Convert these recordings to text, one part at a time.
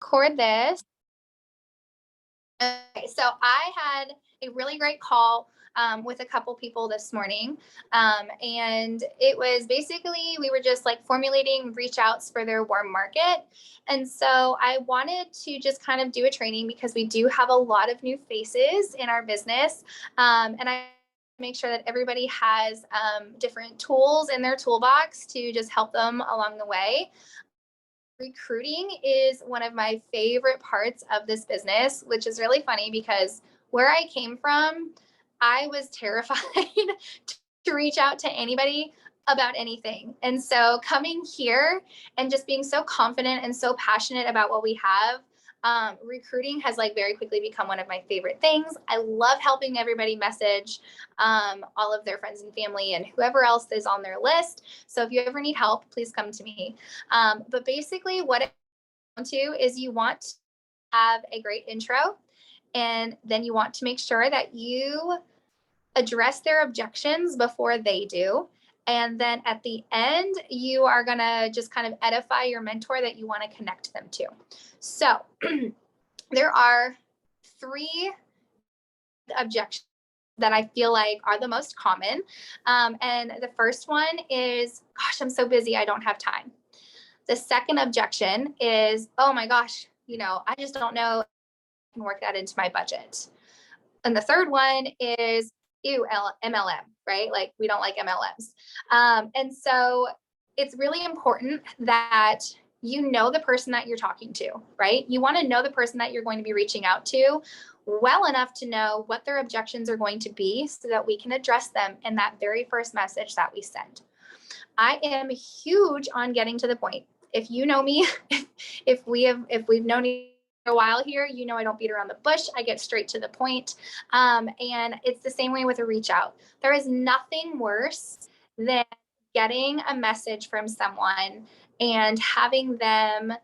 Record this. Okay, so I had a really great call with a couple people this morning. And it was basically, we were just like formulating reach outs for their warm market. And so I wanted to just kind of do a training because we do have a lot of new faces in our business. And I make sure that everybody has different tools in their toolbox to just help them along the way. Recruiting is one of my favorite parts of this business, which is really funny because where I came from, I was terrified to reach out to anybody about anything. And so coming here and just being so confident and so passionate about what we have, recruiting has like very quickly become one of my favorite things. I love helping everybody message all of their friends and family and whoever else is on their list. So if you ever need help, please come to me. But basically what it comes to is you want to have a great intro, and then you want to make sure that you address their objections before they do. And then at the end, you are going to just kind of edify your mentor that you want to connect them to. So there are 3 objections that I feel like are the most common. And the first one is, gosh, I'm so busy, I don't have time. The second objection is, oh my gosh, I just don't know if I can work that into my budget. And the third one is, ew, MLM, right? Like we don't like MLMs. And so it's really important that you know the person that you're talking to, right? You want to know the person that you're going to be reaching out to well enough to know what their objections are going to be so that we can address them in that very first message that we send. I am huge on getting to the point. If you know me, if we've known a while here, I don't beat around the bush. I get straight to the point. And it's the same way with a reach out. There is nothing worse than getting a message from someone and having them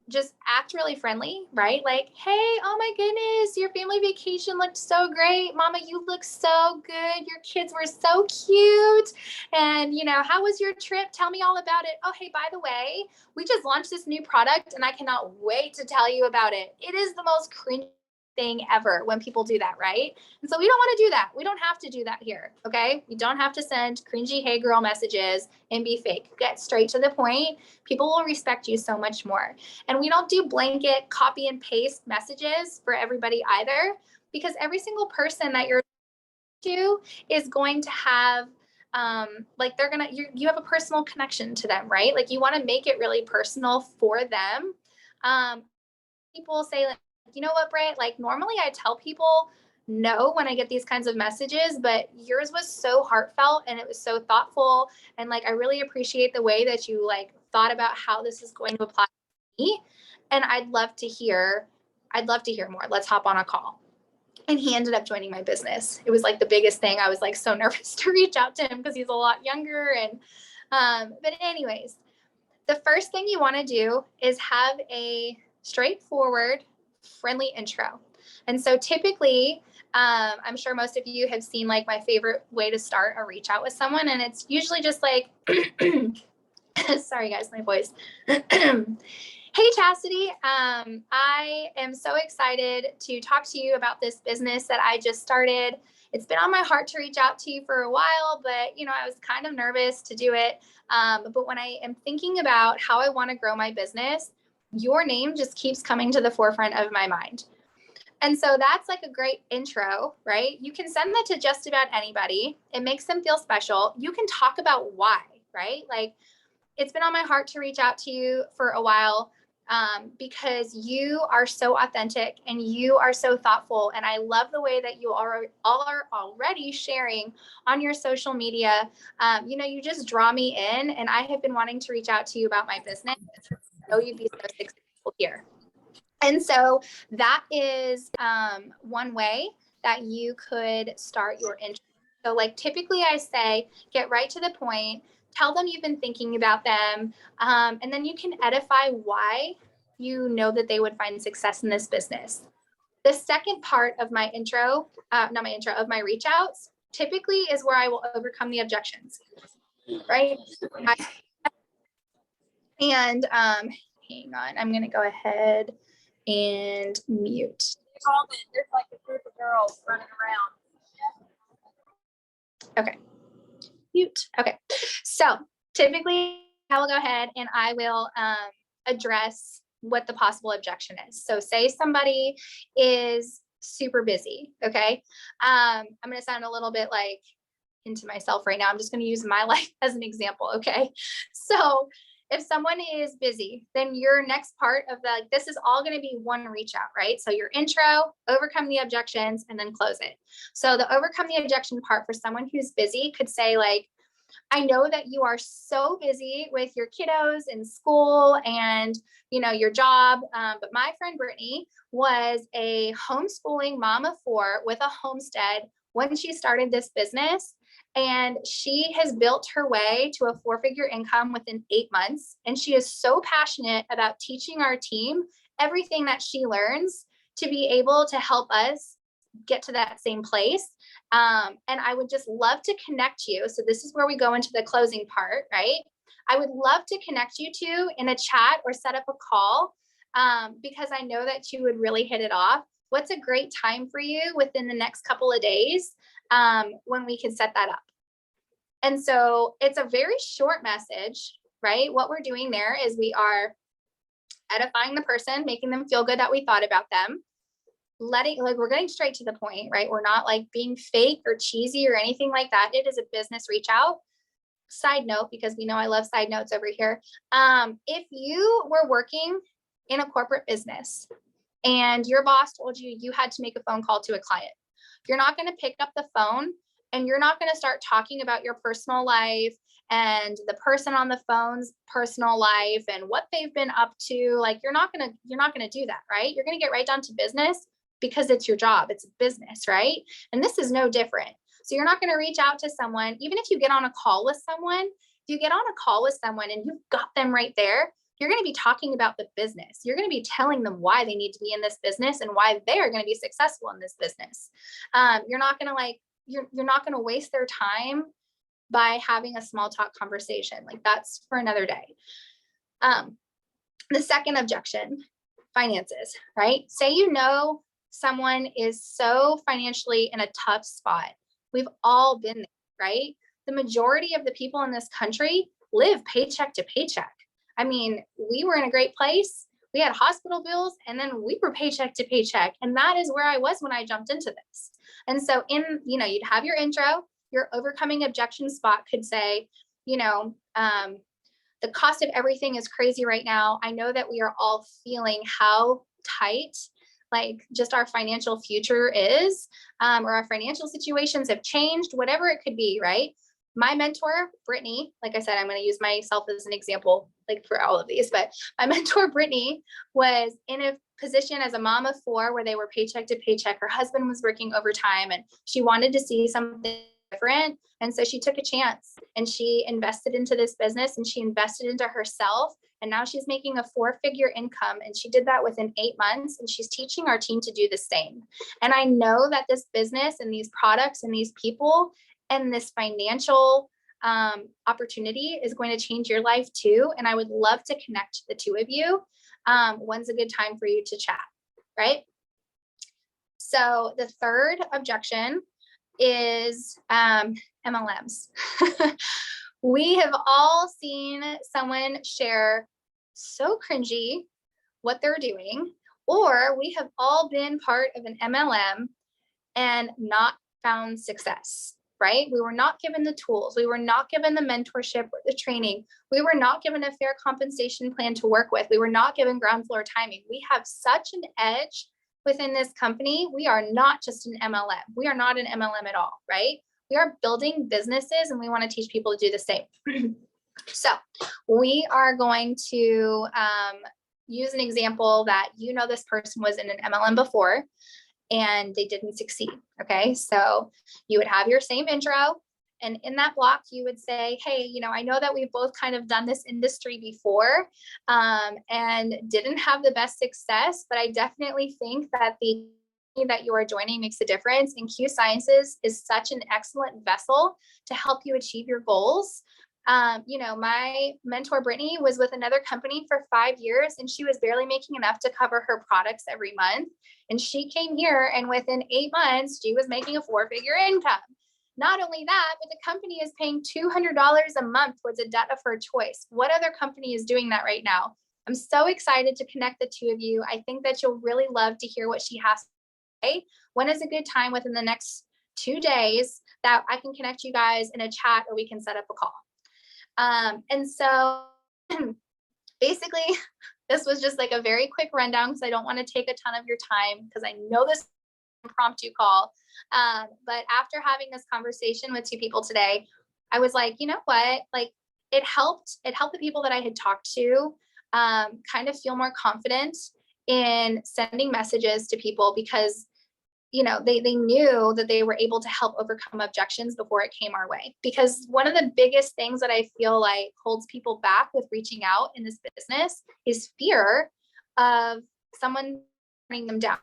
just act really friendly, right? Like, hey, oh my goodness, your family vacation looked so great. Mama, you look so good. Your kids were so cute. And, how was your trip? Tell me all about it. Oh, hey, by the way, we just launched this new product and I cannot wait to tell you about it. It is the most cringy thing ever when people do that, right? And so we don't want to do that. We don't have to do that here, okay? We don't have to send cringy hey girl messages and be fake. Get straight to the point. People will respect you so much more. And we don't do blanket copy and paste messages for everybody either, because every single person that you're to is going to have you have a personal connection to them, right? Like you want to make it really personal for them. People say, like, you know what, Britt, like normally I tell people no when I get these kinds of messages, but yours was so heartfelt and it was so thoughtful. And like, I really appreciate the way that you like thought about how this is going to apply to me. And I'd love to hear more. Let's hop on a call. And he ended up joining my business. It was like the biggest thing. I was like so nervous to reach out to him because he's a lot younger. And, but anyways, the first thing you want to do is have a straightforward, friendly intro. And so typically, I'm sure most of you have seen like my favorite way to start a reach out with someone. And it's usually just like, sorry guys, my voice. Hey, Chastity, I am so excited to talk to you about this business that I just started. It's been on my heart to reach out to you for a while, but I was kind of nervous to do it. But when I am thinking about how I want to grow my business, your name just keeps coming to the forefront of my mind. And so that's like a great intro, right? You can send that to just about anybody. It makes them feel special. You can talk about why, right? Like, it's been on my heart to reach out to you for a while. Because you are so authentic and you are so thoughtful. And I love the way that you are already sharing on your social media. You just draw me in, and I have been wanting to reach out to you about my business. I know you'd be so successful here. And so that is one way that you could start your intro. So like typically I say, get right to the point. Tell them you've been thinking about them, and then you can edify why you know that they would find success in this business. The second part of my of my reach outs, typically is where I will overcome the objections, right? hang on, I'm going to go ahead and mute. There's like a group of girls running around. Okay. Mute. Okay. So typically I will go ahead and I will address what the possible objection is. So say somebody is super busy. Okay. I'm going to sound a little bit like into myself right now. I'm just going to use my life as an example. Okay. So if someone is busy, then your next part of this is all going to be one reach out, right? So your intro, overcome the objections, and then close it. So the overcome the objection part for someone who's busy could say like, I know that you are so busy with your kiddos in school and, your job. But my friend Brittany was a homeschooling mom of 4 with a homestead when she started this business. And she has built her way to a 4-figure income within 8 months. And she is so passionate about teaching our team everything that she learns to be able to help us get to that same place. And I would just love to connect you. So this is where we go into the closing part, right? I would love to connect you two in a chat or set up a call because I know that you would really hit it off. What's a great time for you within the next couple of days when we can set that up? And so it's a very short message, right? What we're doing there is we are edifying the person, making them feel good that we thought about them. We're getting straight to the point, right? We're not like being fake or cheesy or anything like that. It is a business reach out. Side note, because we know I love side notes over here. If you were working in a corporate business and your boss told you you had to make a phone call to a client, you're not going to pick up the phone and you're not going to start talking about your personal life and the person on the phone's personal life and what they've been up to. Like you're not going to do that, right? You're going to get right down to business because it's your job. It's a business, right? And this is no different. So you're not going to reach out to someone, even if you get on a call with someone, if you get on a call with someone and you've got them right there, you're going to be talking about the business. You're going to be telling them why they need to be in this business and why they are going to be successful in this business. You're not going to you're not going to waste their time by having a small talk conversation. Like that's for another day. The second objection, finances, right? Say, someone is so financially in a tough spot. We've all been there, right? The majority of the people in this country live paycheck to paycheck. I mean, we were in a great place. We had hospital bills and then we were paycheck to paycheck. And that is where I was when I jumped into this. And so you'd have your intro, your overcoming objection spot could say, the cost of everything is crazy right now. I know that we are all feeling how tight just our financial future is, or our financial situations have changed, whatever it could be, right? My mentor, Brittany, like I said, I'm going to use myself as an example, for all of these, but my mentor, Brittany, was in a position as a mom of 4 where they were paycheck to paycheck. Her husband was working overtime and she wanted to see something different. And so she took a chance and she invested into this business and she invested into herself. And now she's making a 4-figure income. And she did that within 8 months. And she's teaching our team to do the same. And I know that this business and these products and these people and this financial opportunity is going to change your life too. And I would love to connect the two of you. When's a good time for you to chat, right? So the third objection is MLMs. We have all seen someone share so cringy what they're doing, or we have all been part of an MLM and not found success, right? We were not given the tools. We were not given the mentorship or the training. We were not given a fair compensation plan to work with. We were not given ground floor timing. We have such an edge within this company. We are not just an MLM. We are not an MLM at all, right? We are building businesses and we want to teach people to do the same. So we are going to use an example that this person was in an MLM before and they didn't succeed. Okay, so you would have your same intro. And in that block, you would say, hey, I know that we've both kind of done this industry before and didn't have the best success, but I definitely think that the that you are joining makes a difference. And Q Sciences is such an excellent vessel to help you achieve your goals. My mentor Brittany was with another company for 5 years, and she was barely making enough to cover her products every month. And she came here, and within 8 months, she was making a 4-figure income. Not only that, but the company is paying $200 a month towards a debt of her choice. What other company is doing that right now? I'm so excited to connect the two of you. I think that you'll really love to hear what she has to say. When is a good time within the next 2 days that I can connect you guys in a chat, or we can set up a call? And so basically, this was just like a very quick rundown because I don't want to take a ton of your time, because I know this is an impromptu call. But after having this conversation with two people today, I was like, you know what? Like, it helped the people that I had talked to kind of feel more confident in sending messages to people, because they knew that they were able to help overcome objections before it came our way. Because one of the biggest things that I feel like holds people back with reaching out in this business is fear of someone turning them down.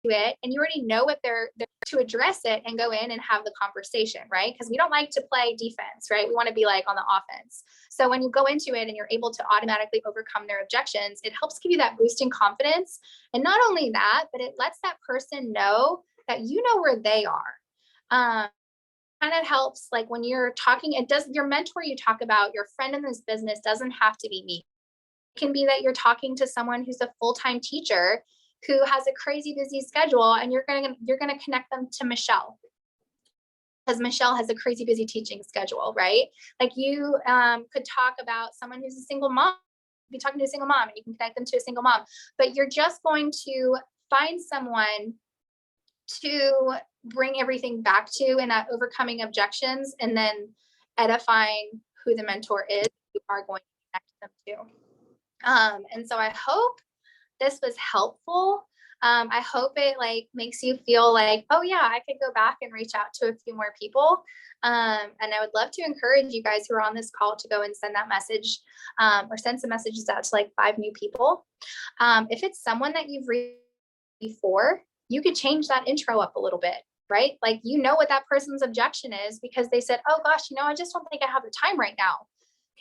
It, and you already know what they're to address it and go in and have the conversation, right? Because we don't like to play defense, right? We want to be like on the offense. So when you go into it and you're able to automatically overcome their objections, it helps give you that boost in confidence. And not only that, but it lets that person know that you know where they are. Kind of helps, like when you're talking, it does, your mentor you talk about, your friend in this business, doesn't have to be me. It can be that you're talking to someone who's a full-time teacher who has a crazy busy schedule, and you're going to connect them to Michelle, because Michelle has a crazy busy teaching schedule, right? Like you could talk about someone who's a single mom. Be talking to a single mom, and you can connect them to a single mom, but you're just going to find someone to bring everything back to, and that overcoming objections, and then edifying who the mentor is, you are going to connect them to. And so I hope this was helpful. I hope it like makes you feel like, oh yeah, I could go back and reach out to a few more people. And I would love to encourage you guys who are on this call to go and send that message, or send some messages out to like 5 new people. If it's someone that you've reached before, you could change that intro up a little bit, right? Like, what that person's objection is, because they said, oh gosh, I just don't think I have the time right now.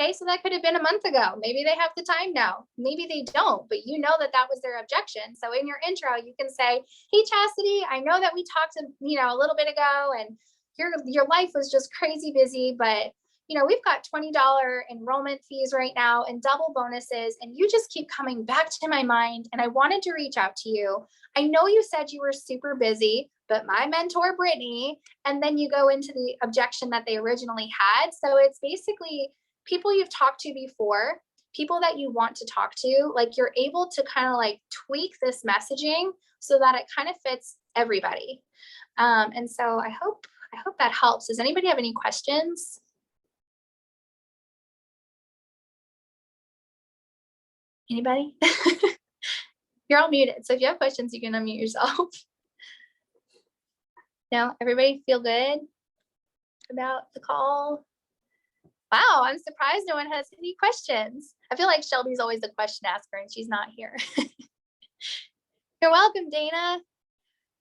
Okay, so that could have been a month ago. Maybe they have the time now. Maybe they don't, but that was their objection. So in your intro, you can say, hey, Chastity, I know that we talked, a little bit ago, and your life was just crazy busy, but we've got $20 enrollment fees right now and double bonuses, and you just keep coming back to my mind, and I wanted to reach out to you. I know you said you were super busy, but my mentor, Brittany, and then you go into the objection that they originally had. So it's basically people you've talked to before, people that you want to talk to, like you're able to kind of like tweak this messaging so that it kind of fits everybody. And so I hope that helps. Does anybody have any questions? Anybody? You're all muted. So if you have questions, you can unmute yourself. No, everybody feel good about the call? Wow, I'm surprised no one has any questions. I feel like Shelby's always the question asker, and she's not here. You're welcome, Dana.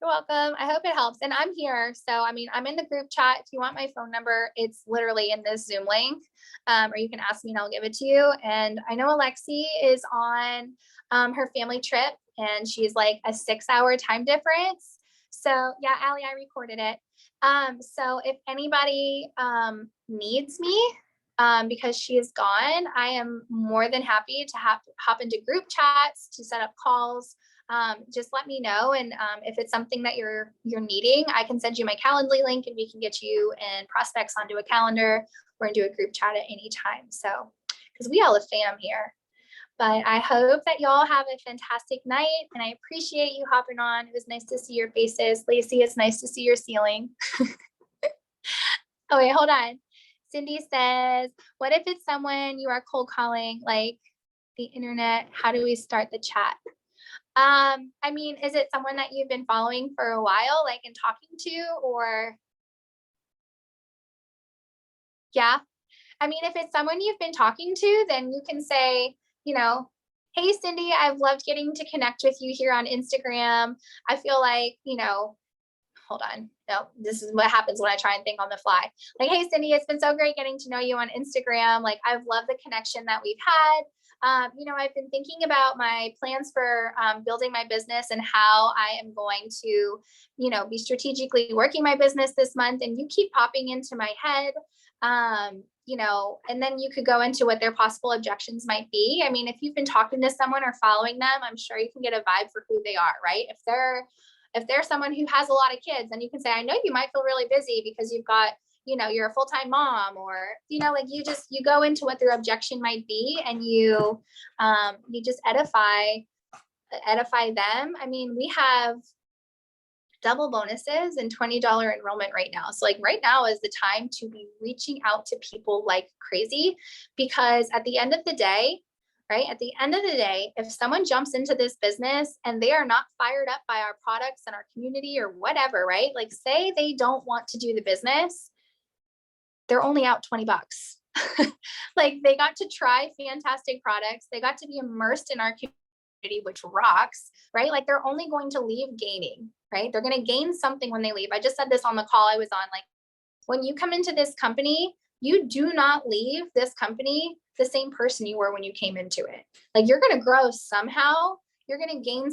You're welcome. I hope it helps. And I'm here. So, I'm in the group chat. If you want my phone number, it's literally in this Zoom link, or you can ask me and I'll give it to you. And I know Alexi is on her family trip, and she's like a 6-hour time difference. So yeah, Allie, I recorded it. So if anybody needs me, because she is gone, I am more than happy to hop into group chats, to set up calls. Just let me know. And if it's something that you're needing, I can send you my Calendly link, and we can get you and prospects onto a calendar, or do a group chat at any time. So, because we all a fam here. But I hope that y'all have a fantastic night, and I appreciate you hopping on. It was nice to see your faces. Lacey, it's nice to see your ceiling. Oh wait, hold on. Cindy says, what if it's someone you are cold calling, like the internet? How do we start the chat? Is it someone that you've been following for a while, like, and talking to, or? Yeah. If it's someone you've been talking to, then you can say, Hey, Cindy, I've loved getting to connect with you here on Instagram. I feel like, hold on. No, this is what happens when I try and think on the fly. Like, hey, Cindy, it's been so great getting to know you on Instagram. Like, I've loved the connection that we've had. I've been thinking about my plans for building my business and how I am going to, be strategically working my business this month. And you keep popping into my head. And then you could go into what their possible objections might be. I mean, if you've been talking to someone or following them, I'm sure you can get a vibe for who they are, right? If they're someone who has a lot of kids, then you can say, I know you might feel really busy because you've got, you're a full-time mom, or, you go into what their objection might be, and you just edify them. I mean, we have double bonuses and $20 enrollment right now. So like right now is the time to be reaching out to people like crazy, because at the end of the day, right? At the end of the day, if someone jumps into this business and they are not fired up by our products and our community or whatever, right? Like say they don't want to do the business, they're only out $20. Like they got to try fantastic products. They got to be immersed in our community, which rocks, right? Like they're only going to leave gaining, right? They're going to gain something when they leave. I just said this on the call I was on. Like when you come into this company, you do not leave this company the same person you were when you came into it. Like you're going to grow somehow. You're going to gain,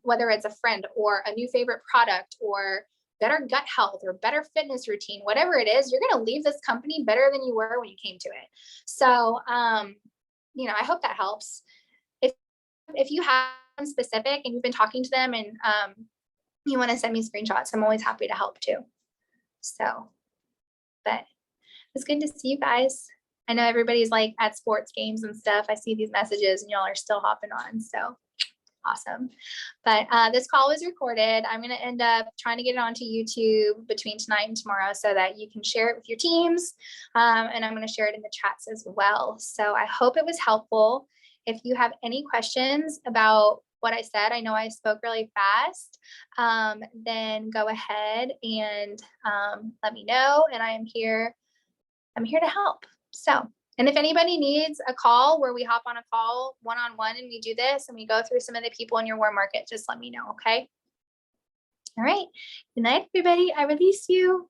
whether it's a friend or a new favorite product or better gut health or better fitness routine, whatever it is, you're going to leave this company better than you were when you came to it. So, I hope that helps. If you have one specific and you've been talking to them and you want to send me screenshots, I'm always happy to help too. So, but it's good to see you guys. I know everybody's like at sports games and stuff. I see these messages and y'all are still hopping on. So awesome. But this call was recorded. I'm going to end up trying to get it onto YouTube between tonight and tomorrow so that you can share it with your teams. And I'm going to share it in the chats as well. So I hope it was helpful. If you have any questions about what I said, I know I spoke really fast, then go ahead and let me know. And I'm here to help. So, and if anybody needs a call where we hop on a call one-on-one and we do this and we go through some of the people in your warm market, just let me know. Okay. All right. Good night, everybody. I release you.